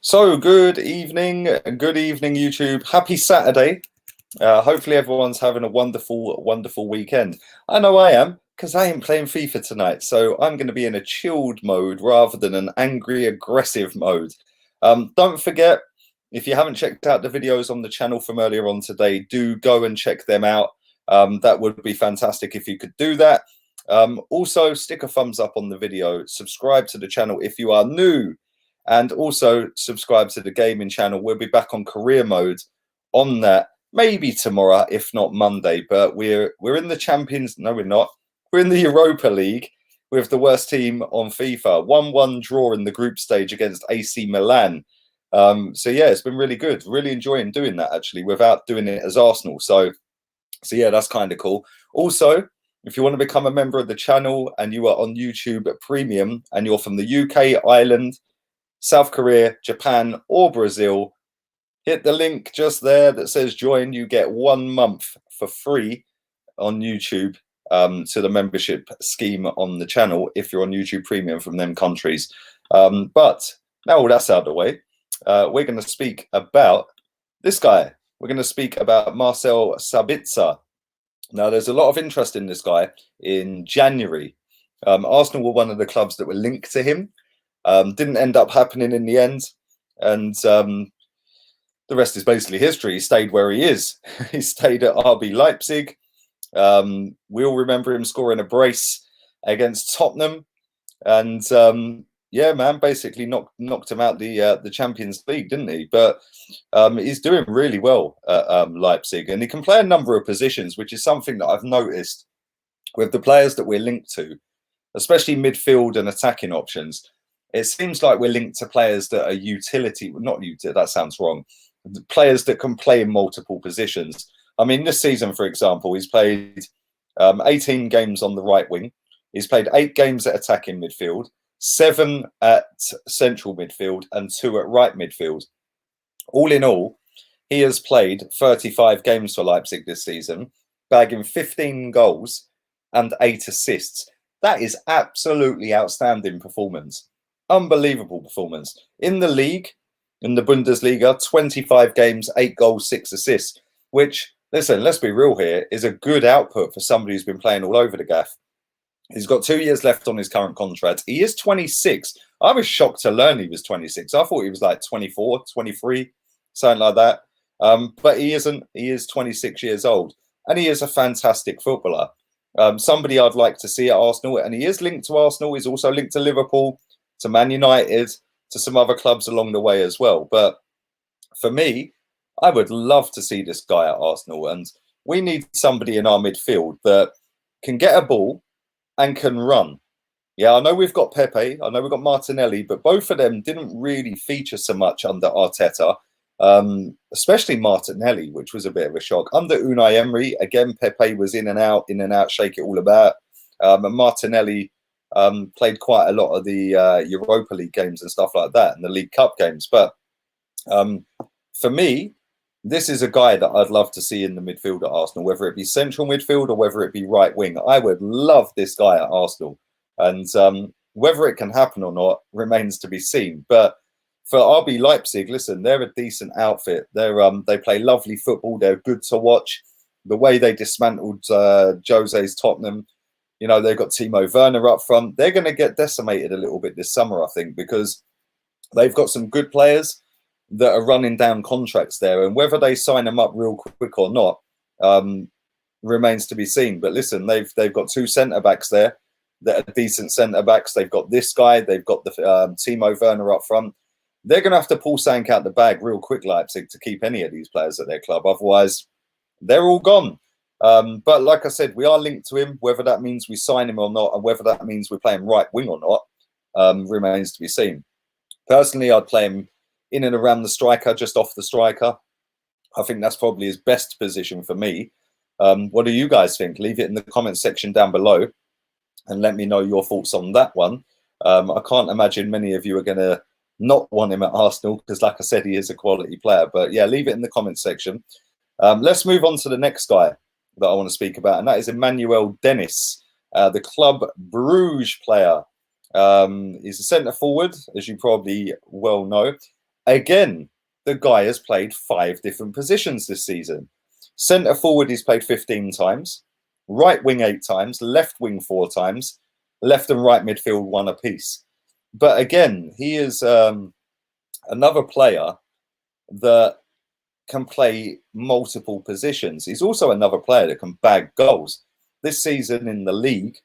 So, good evening, YouTube. Happy Saturday. Hopefully everyone's having a wonderful weekend. I know I am, because I ain't playing FIFA tonight. So I'm going to be in a chilled mode rather than an angry, aggressive mode. Don't forget, if you haven't checked out the videos on the channel from earlier on today, do go and check them out. That would be fantastic if you could do that. Also, stick a thumbs up on the video. Subscribe to the channel if you are new. And also subscribe to the gaming channel. We'll be back on career mode on that maybe tomorrow, if not Monday. But we're in the Champions. No, we're not. We're in the Europa League with the worst team on FIFA. 1-1 draw in the group stage against AC Milan. So yeah, it's been really good. Really enjoying doing that actually, without doing it as Arsenal. So yeah, that's kind of cool. Also, if you want to become a member of the channel and you are on YouTube Premium and you're from the UK, Ireland, South Korea, Japan, or Brazil, hit the link just there that says join. You get 1 month for free on YouTube to the membership scheme on the channel if you're on YouTube Premium from them countries. But now all that's out of the way, we're going to speak about this guy. We're going to speak about Marcel Sabitzer. Now, there's a lot of interest in this guy. In January, Arsenal were one of the clubs that were linked to him. Didn't end up happening in the end, and the rest is basically history. He stayed where he is. He stayed at RB Leipzig. We all remember him scoring a brace against Tottenham, and yeah, man, basically knocked him out the Champions League, didn't he? But he's doing really well at Leipzig, and he can play a number of positions, which is something that I've noticed with the players that we're linked to, especially midfield and attacking options. It seems like we're linked to players that are utility, not utility, that sounds wrong. Players that can play in multiple positions. I mean, this season, for example, he's played 18 games on the right wing. He's played 8 games at attacking midfield, 7 at central midfield, and 2 at right midfield. All in all, he has played 35 games for Leipzig this season, bagging 15 goals and 8 assists. That is absolutely outstanding performance. Unbelievable performance. In the league, in the Bundesliga, 25 games, 8 goals, 6 assists, which, listen, let's be real here, is a good output for somebody who's been playing all over the gaff. He's got 2 years left on his current contract. He is 26. I was shocked to learn he was 26. I thought he was like 24, 23, something like that. But he isn't. He is 26 years old. And he is a fantastic footballer. Somebody I'd like to see at Arsenal. And he is linked to Arsenal. He's also linked to Liverpool, to Man United, to some other clubs along the way as well. But for me, I would love to see this guy at Arsenal. And we need somebody in our midfield that can get a ball and can run. Yeah, I know we've got Pepe, I know we've got Martinelli, but both of them didn't really feature so much under Arteta, especially Martinelli, which was a bit of a shock. Under Unai Emery, again, Pepe was in and out, shake it all about. And Martinelli played quite a lot of the Europa League games and stuff like that, and the League Cup games. But for me, this is a guy that I'd love to see in the midfield at Arsenal, whether it be central midfield or whether it be right wing. I would love this guy at Arsenal. And whether it can happen or not remains to be seen. But for RB Leipzig, listen, they're a decent outfit. They play lovely football. They're good to watch. The way they dismantled Jose's Tottenham, you know, they've got Timo Werner up front. They're going to get decimated a little bit this summer, I think, because they've got some good players that are running down contracts there. And whether they sign them up real quick or not remains to be seen. But listen, they've got 2 centre-backs there that are decent centre-backs. They've got this guy. They've got the Timo Werner up front. They're going to have to pull something out the bag real quick, Leipzig, to keep any of these players at their club. Otherwise, they're all gone. But like I said, we are linked to him. Whether that means we sign him or not, and whether that means we're playing right wing or not, remains to be seen. Personally, I'd play him in and around the striker, just off the striker. I think that's probably his best position for me. What do you guys think? Leave it in the comment section down below and let me know your thoughts on that one. I can't imagine many of you are going to not want him at Arsenal because, like I said, he is a quality player. But yeah, leave it in the comment section. Let's move on to the next guy that I want to speak about, and that is Manuel Dennis, the Club Bruges player. He's a centre forward, as you probably well know. Again, the guy has played 5 different positions this season. Centre forward, he's played 15 times. Right wing 8 times. Left wing 4 times. Left and right midfield 1 apiece. But again, he is another player that can play multiple positions. He's also another player that can bag goals. This season in the league,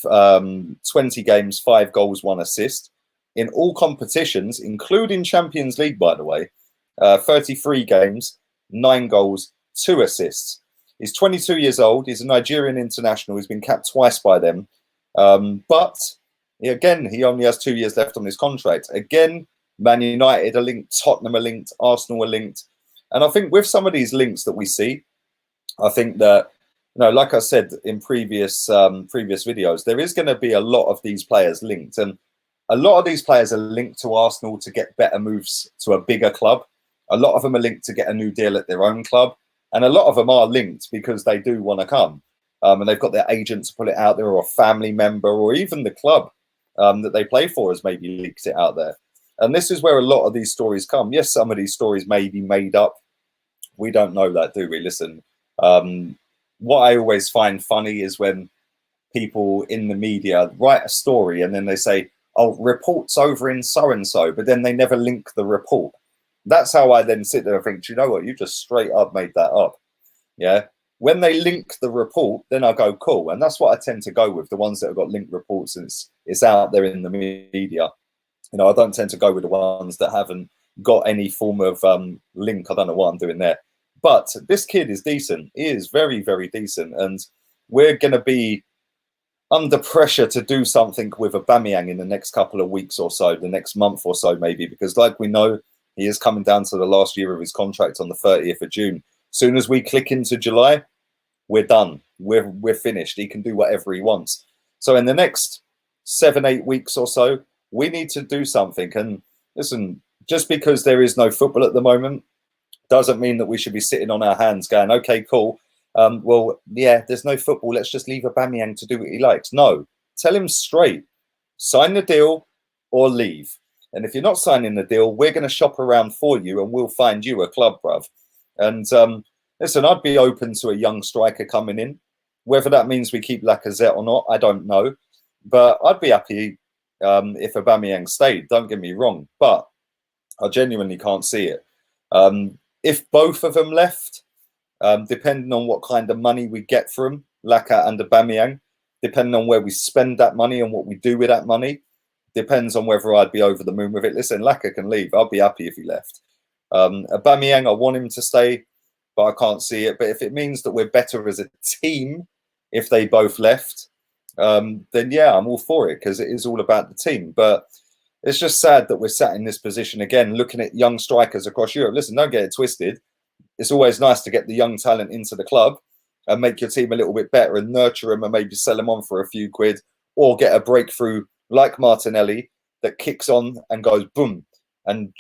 20 games, 5 goals, 1 assist. In all competitions, including Champions League, by the way, 33 games, 9 goals, 2 assists. He's 22 years old. He's a Nigerian international. He's been capped twice by them. But again, he only has 2 years left on his contract. Again, Man United are linked, Tottenham are linked, Arsenal are linked. And I think with some of these links that we see, I think that, like I said in previous videos, there is going to be a lot of these players linked. And a lot of these players are linked to Arsenal to get better moves to a bigger club. A lot of them are linked to get a new deal at their own club. And a lot of them are linked because they do want to come. And they've got their agent to put it out there, or a family member, or even the club that they play for has maybe leaked it out there. And this is where a lot of these stories come. Yes, some of these stories may be made up. We don't know that, do we? Listen, what I always find funny is when people in the media write a story and then they say, oh, reports over in so-and-so, but then they never link the report. That's how I then sit there and think, do you know what? You just straight up made that up. Yeah. When they link the report, then I go, cool. And that's what I tend to go with, the ones that have got linked reports and it's out there in the media. I don't tend to go with the ones that haven't got any form of link. I don't know what I'm doing there. But this kid is decent. He is very, very decent. And we're going to be under pressure to do something with Aubameyang in the next couple of weeks or so, the next month or so maybe, because like we know, he is coming down to the last year of his contract on the 30th of June. Soon as we click into July, we're done. We're finished. He can do whatever he wants. So in the next 7-8 weeks or so, we need to do something. And listen, just because there is no football at the moment doesn't mean that we should be sitting on our hands going, okay, cool. Well, yeah, there's no football. Let's just leave Aubameyang to do what he likes. No, tell him straight. Sign the deal or leave. And if you're not signing the deal, we're going to shop around for you and we'll find you a club, bruv. And listen, I'd be open to a young striker coming in. Whether that means we keep Lacazette or not, I don't know. But I'd be happy if Aubameyang stayed. Don't get me wrong. But I genuinely can't see it. If both of them left, depending on what kind of money we get from Laka and Aubameyang, depending on where we spend that money and what we do with that money, depends on whether I'd be over the moon with it. Listen, Laka can leave. I'll be happy if he left. Aubameyang, I want him to stay, but I can't see it. But if it means that we're better as a team if they both left, then yeah, I'm all for it because it is all about the team. But it's just sad that we're sat in this position again, looking at young strikers across Europe. Listen, don't get it twisted. It's always nice to get the young talent into the club and make your team a little bit better and nurture them and maybe sell them on for a few quid or get a breakthrough like Martinelli that kicks on and goes boom and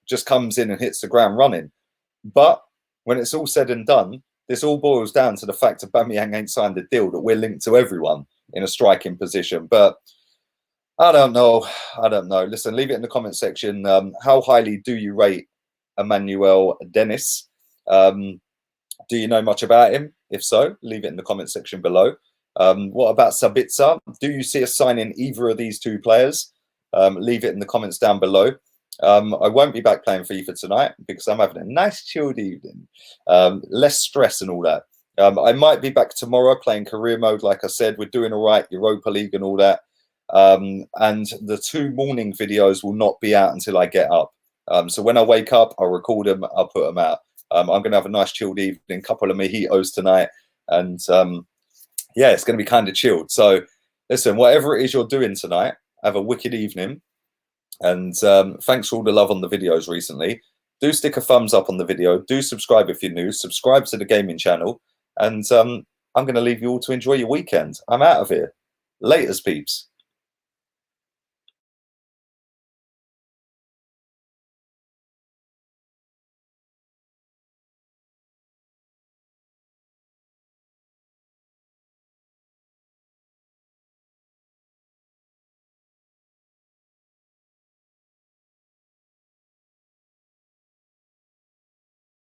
just comes in and hits the ground running. But when it's all said and done, this all boils down to the fact that Aubameyang ain't signed a deal, that we're linked to everyone in a striking position. But I don't know. I don't know. Listen, leave it in the comment section. How highly do you rate Manuel Dennis? Do you know much about him? If so, leave it in the comment section below. What about Sabitzer? Do you see us signing either of these two players? Leave it in the comments down below. I won't be back playing FIFA tonight because I'm having a nice chilled evening. Less stress and all that. I might be back tomorrow playing career mode. Like I said, we're doing all right, Europa League and all that. And the 2 morning videos will not be out until I get up. So when I wake up, I'll record them, I'll put them out. I'm going to have a nice chilled evening, couple of mojitos tonight. And yeah, it's going to be kind of chilled. So listen, whatever it is you're doing tonight, have a wicked evening. And thanks for all the love on the videos recently. Do stick a thumbs up on the video. Do subscribe if you're new. Subscribe to the gaming channel. And I'm going to leave you all to enjoy your weekend. I'm out of here. Laters, peeps.